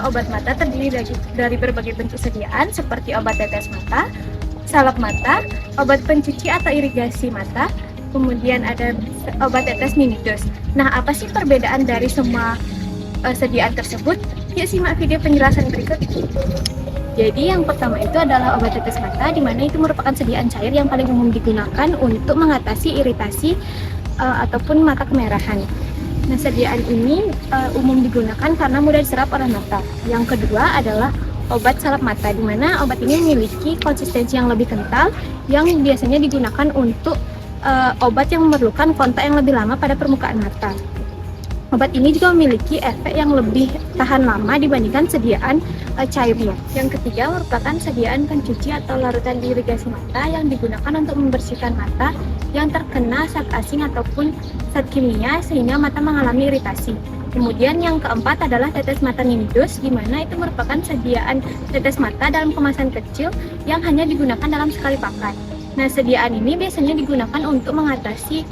obat mata terdiri dari berbagai bentuk sediaan seperti obat tetes mata, salep mata, obat pencuci atau irigasi mata, kemudian ada obat tetes minidos. Nah, apa sih perbedaan dari semua sediaan tersebut? Yuk simak video penjelasan berikut. Jadi yang pertama itu adalah obat tetes mata, di mana itu merupakan sediaan cair yang paling umum digunakan untuk mengatasi iritasi ataupun mata kemerahan. Nah, sediaan ini umum digunakan karena mudah diserap oleh mata. Yang kedua adalah obat salep mata, di mana obat ini memiliki konsistensi yang lebih kental yang biasanya digunakan untuk obat yang memerlukan kontak yang lebih lama pada permukaan mata. Obat ini juga memiliki efek yang lebih tahan lama dibandingkan sediaan cairnya. Yang ketiga merupakan sediaan pencuci atau larutan irigasi mata yang digunakan untuk membersihkan mata yang terkena zat asing ataupun zat kimia sehingga mata mengalami iritasi. Kemudian yang keempat adalah tetes mata minidos, di mana itu merupakan sediaan tetes mata dalam kemasan kecil yang hanya digunakan dalam sekali pakai. Nah, sediaan ini biasanya digunakan untuk mengatasi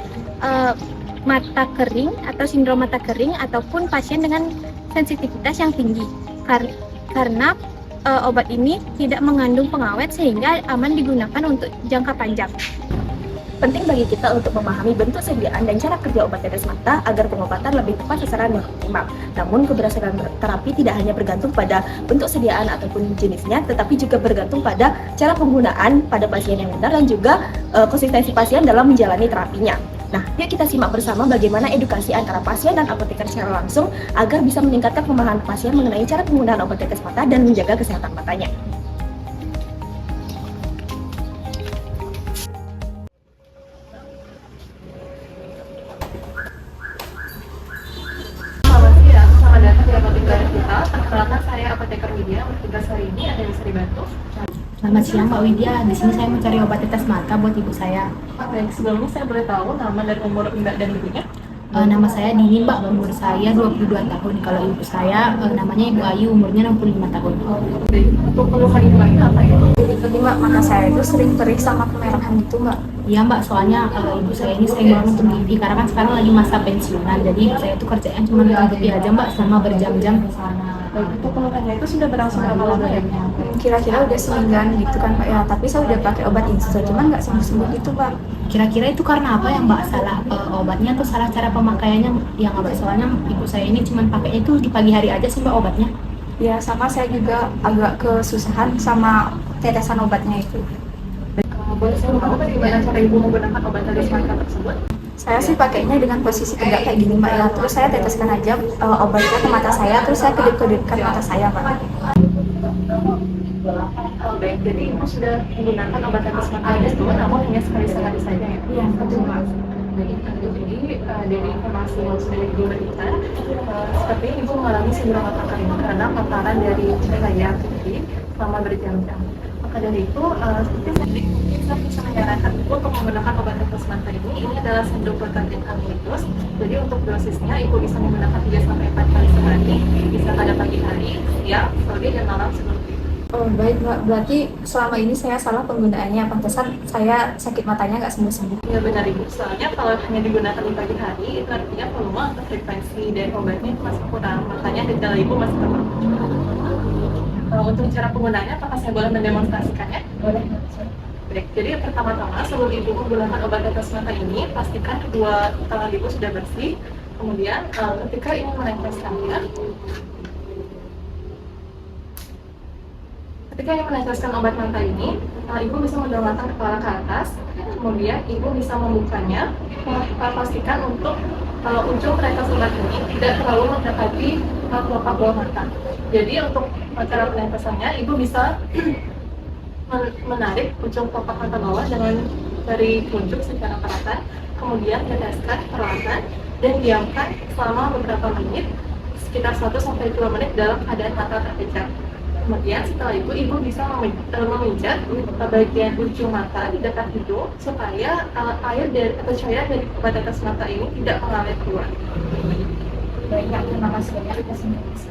mata kering atau sindrom mata kering ataupun pasien dengan sensitivitas yang tinggi karena obat ini tidak mengandung pengawet sehingga aman digunakan untuk jangka panjang. Penting bagi kita untuk memahami bentuk sediaan dan cara kerja obat tetes mata agar pengobatan lebih tepat sasaran dan optimal. Namun keberhasilan terapi tidak hanya bergantung pada bentuk sediaan ataupun jenisnya, tetapi juga bergantung pada cara penggunaan pada pasien yang benar dan juga konsistensi pasien dalam menjalani terapinya. Nah, yuk kita simak bersama bagaimana edukasi antara pasien dan apoteker secara langsung agar bisa meningkatkan pemahaman pasien mengenai cara penggunaan obat tetes mata dan menjaga kesehatan matanya. Selamat datang di Apoteker Kita. Perkenalkan, saya Apoteker Widya. Bertugas hari ini, ada yang bisa dibantu? Selamat siang Mbak Widya, di sini saya mencari obat tetes mata buat ibu saya. Baik, sebelumnya saya boleh tahu nama dan umur Mbak dan ibunya? Nama saya Dini Mbak, umur saya 22 tahun. Kalau ibu saya namanya Ibu Ayu, umurnya 65 tahun. Untuk keluhan ibu ini apa ya? Jadi Mbak, mata saya itu sering perih sama kemerahan gitu Mbak. Iya Mbak, soalnya ibu saya ini sering banget nonton TV karena kan sekarang lagi masa pensiunan. Jadi ibu saya itu kerjaan cuma nonton TV aja Mbak selama berjam-jam. Baik, untuk keluhannya itu sudah berlangsung berapa lama ya? Kira-kira udah semingguan gitu kan Mbak ya, tapi saya udah pakai obat instan, cuman nggak sembuh-sembuh gitu Mbak. Kira-kira itu karena apa ya Mbak? Salah obatnya atau salah cara pemakaiannya yang Mbak? Soalnya ibu saya ini cuma pakainya itu di pagi hari aja sih Mbak obatnya. Ya sama saya juga agak kesusahan sama tetesan obatnya itu. Boleh saya tahu bagaimana cara ibu menggunakan obat tetes mata tersebut? Saya sih pakainya dengan posisi tegak kayak gini Mbak ya, terus saya teteskan aja obatnya ke mata saya, terus saya kedip-kedipkan mata saya Mbak. Baik, jadi ibu sudah menggunakan obat tetes mata itu, namun hanya sekali saja ya? Iya, betul Mbak. Jadi dari informasi yang sudah ibu berikan, seperti ibu mengalami sindrom mata kering karena paparan dari cahaya UV selama berjam-jam. Maka dari itu, seperti saya bisa menyarankan ibu untuk menggunakan obat tetes mata ini. Ini adalah sendroprotantin amilus. Jadi untuk dosisnya ibu bisa menggunakan 3-4 kali sehari, bisa pada pagi hari, siang, sore, dan malam sebelum tidur. Oh baik Mbak, berarti selama ini saya salah penggunaannya, pantesan saya sakit matanya nggak sembuh-sembuh. Ya benar ibu, soalnya kalau hanya digunakan di pagi hari itu artinya volume atau frekuensi dari obatnya itu masih kurang, makanya gejala ibu masih terlalu. Untuk cara penggunaannya, apakah saya boleh mendemonstrasikannya? Boleh. Baik, jadi pertama-tama sebelum ibu menggunakan obat tetes mata ini, pastikan kedua tangan ibu sudah bersih. Kemudian ketika ibu meneteskannya, ketika ibu meneteskan obat mata ini, ibu bisa mendongakkan kepala ke atas. Kemudian ibu bisa membukanya, pastikan untuk ujung tetes obat ini tidak terlalu mendekati kelopak bawah mata. Jadi untuk cara penetesannya, ibu bisa menarik ujung kelopak mata bawah dengan dari telunjuk secara perlahan, kemudian teteskan perlahan dan diamkan selama beberapa menit, sekitar 1-2 menit dalam keadaan mata terpejam. Kemudian setelah itu ibu bisa memijat bagian ujung mata di dekat hidung supaya air dari atau cairan dari obat tetes mata ini tidak mengalir keluar. Baik, terima kasih banyak atas informasi.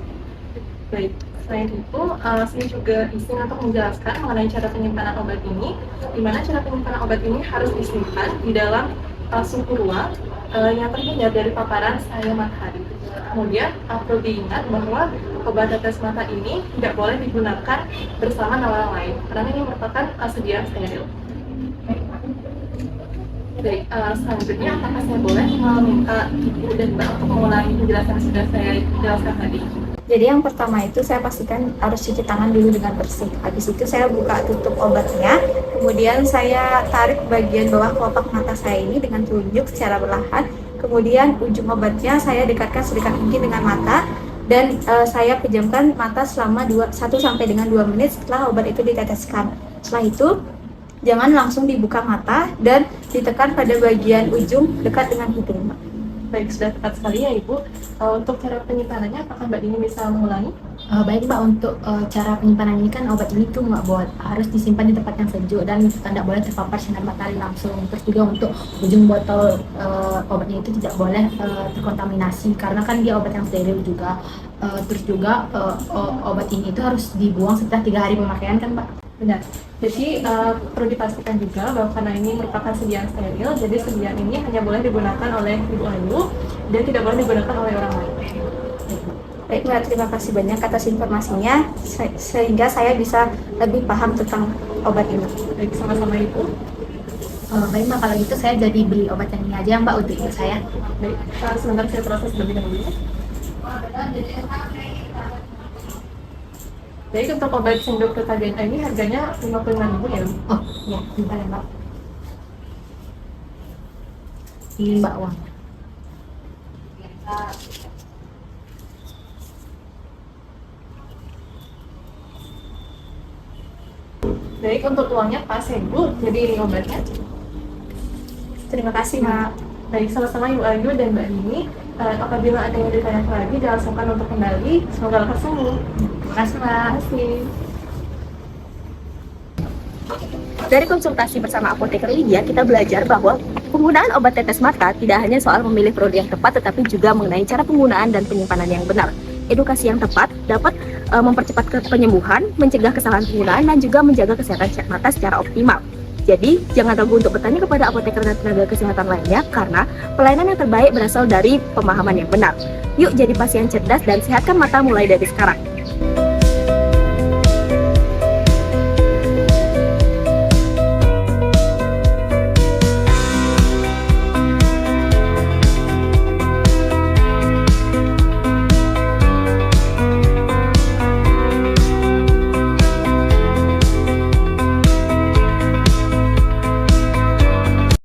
Baik, selain itu saya juga izin untuk menjelaskan mengenai cara penyimpanan obat ini, di mana cara penyimpanan obat ini harus disimpan di dalam suhu ruang yang terhindar dari paparan cahaya matahari. Kemudian perlu diingat bahwa obat tetes mata ini tidak boleh digunakan bersama nama orang lain karena ini merupakan sediaan steril. Jadi, selanjutnya apakah saya boleh meminta Ibu dan Mbak untuk mengulangi penjelasan yang sudah saya jelaskan tadi? Jadi yang pertama itu saya pastikan harus cuci tangan dulu dengan bersih. Habis itu saya buka tutup obatnya, kemudian saya tarik bagian bawah kelopak mata saya ini dengan telunjuk secara perlahan. Kemudian ujung obatnya saya dekatkan sedekat mungkin dengan mata dan saya pejamkan mata selama 1 sampai dengan 2 menit setelah obat itu diteteskan. Setelah itu jangan langsung dibuka mata dan ditekan pada bagian ujung dekat dengan hidung. Baik, sudah tepat sekali ya Ibu. Untuk cara penyimpanannya, apakah Mbak Dini bisa mengulangi? Baik Mbak, untuk cara penyimpanan ini kan obat ini tuh nggak boleh, harus disimpan di tempat yang sejuk dan tidak boleh terpapar sinar matahari langsung. Terus juga untuk ujung botol obatnya itu tidak boleh terkontaminasi karena kan dia obat yang steril juga. Terus juga obat ini itu harus dibuang setelah 3 hari pemakaian kan Mbak? Benar. Jadi perlu dipastikan juga bahwa karena ini merupakan sediaan steril, jadi sediaan ini hanya boleh digunakan oleh Ibu Ayu dan tidak boleh digunakan oleh orang lain. Baik Mbak, terima kasih banyak atas informasinya sehingga saya bisa lebih paham tentang obat ini. Baik, sama-sama Ibu. Baik Mbak, kalau gitu saya jadi beli obat yang ini aja Mbak untuk ibu saya. Baik, sebentar saya proses lebih dahulu. Baik, untuk obat sinduk Betadine ini harganya Rp55.000 ya? Oh iya, bentar ya Mbak. Ini Mbak uang. Baik, untuk uangnya pas ya Ibu, jadi ini obatnya. Terima kasih Mbak. Baik, sama-sama Ibu Ayu dan Mbak Dini. Apabila ada yang ditanyakan lagi, jangan sungkan untuk kembali. Semoga lekas sembuh. Terima kasih Mbak. Terima kasih. Dari konsultasi bersama apoteker Lydia, kita belajar bahwa penggunaan obat tetes mata tidak hanya soal memilih produk yang tepat, tetapi juga mengenai cara penggunaan dan penyimpanan yang benar. Edukasi yang tepat dapat mempercepat penyembuhan, mencegah kesalahan penggunaan, dan juga menjaga kesehatan mata secara optimal. Jadi, jangan ragu untuk bertanya kepada apoteker dan tenaga kesehatan lainnya, karena pelayanan yang terbaik berasal dari pemahaman yang benar. Yuk jadi pasien cerdas dan sehatkan mata mulai dari sekarang.